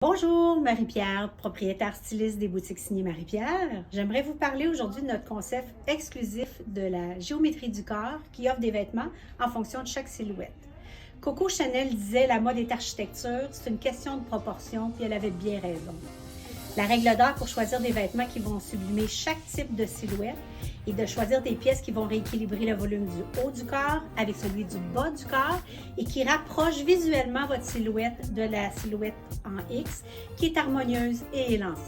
Bonjour, Marie-Pierre, propriétaire styliste des boutiques signées Marie-Pierre. J'aimerais vous parler aujourd'hui de notre concept exclusif de la géométrie du corps qui offre des vêtements en fonction de chaque silhouette. Coco Chanel disait « La mode est architecture, c'est une question de proportion » puis elle avait bien raison. La règle d'or pour choisir des vêtements qui vont sublimer chaque type de silhouette et de choisir des pièces qui vont rééquilibrer le volume du haut du corps avec celui du bas du corps et qui rapprochent visuellement votre silhouette de la silhouette en X qui est harmonieuse et élancée.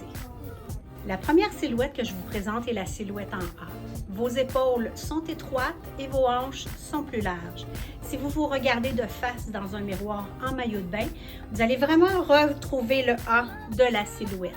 La première silhouette que je vous présente est la silhouette en A. Vos épaules sont étroites et vos hanches sont plus larges. Si vous vous regardez de face dans un miroir en maillot de bain, vous allez vraiment retrouver le A de la silhouette.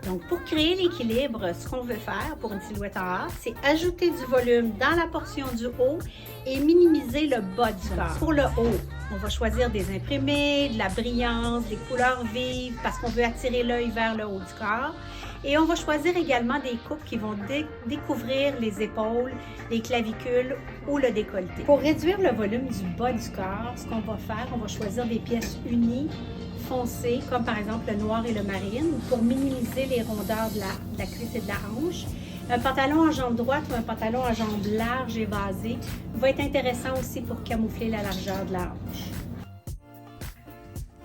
Donc, pour créer l'équilibre, ce qu'on veut faire pour une silhouette en A, c'est ajouter du volume dans la portion du haut et minimiser le bas du corps. Pour le haut, on va choisir des imprimés, de la brillance, des couleurs vives parce qu'on veut attirer l'œil vers le haut du corps. Et on va choisir également des coupes qui vont découvrir les épaules, les clavicules ou le décolleté. Pour réduire le volume du bas du corps, ce qu'on va faire, on va choisir des pièces unies, foncées, comme par exemple le noir et le marine, pour minimiser les rondeurs de la cuisse et de la hanche. Un pantalon en jambe droite ou un pantalon en jambe large et vasée va être intéressant aussi pour camoufler la largeur de la hanche.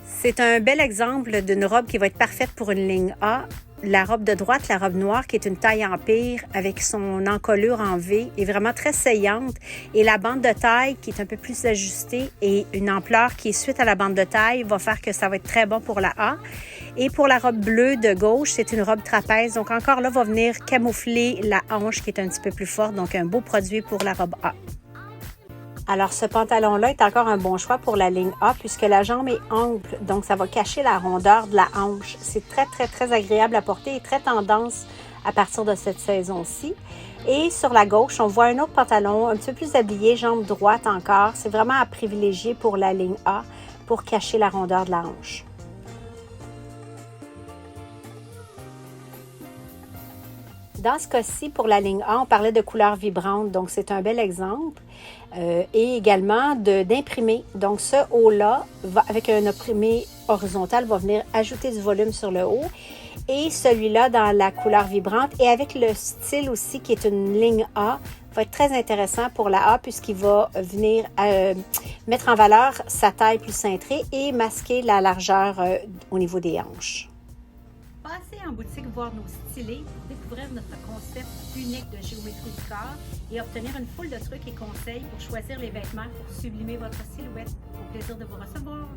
C'est un bel exemple d'une robe qui va être parfaite pour une ligne A. La robe de droite, la robe noire, qui est une taille empire avec son encolure en V, est vraiment très saillante. Et la bande de taille, qui est un peu plus ajustée et une ampleur qui est suite à la bande de taille, va faire que ça va être très bon pour la A. Et pour la robe bleue de gauche, c'est une robe trapèze. Donc encore là, va venir camoufler la hanche qui est un petit peu plus forte. Donc un beau produit pour la robe A. Alors, ce pantalon-là est encore un bon choix pour la ligne A puisque la jambe est ample, donc ça va cacher la rondeur de la hanche. C'est très, très, très agréable à porter et très tendance à partir de cette saison-ci. Et sur la gauche, on voit un autre pantalon un petit peu plus habillé, jambe droite encore. C'est vraiment à privilégier pour la ligne A pour cacher la rondeur de la hanche. Dans ce cas-ci, pour la ligne A, on parlait de couleurs vibrantes, donc c'est un bel exemple. Et également d'imprimer. Donc ce haut-là, avec un imprimé horizontal, va venir ajouter du volume sur le haut. Et celui-là, dans la couleur vibrante, et avec le style aussi, qui est une ligne A, va être très intéressant pour la A, puisqu'il va venir mettre en valeur sa taille plus cintrée et masquer la largeur au niveau des hanches. Passez en boutique voir nos stylés pour découvrir notre concept unique de géométrie du corps et obtenir une foule de trucs et conseils pour choisir les vêtements pour sublimer votre silhouette. Au plaisir de vous recevoir!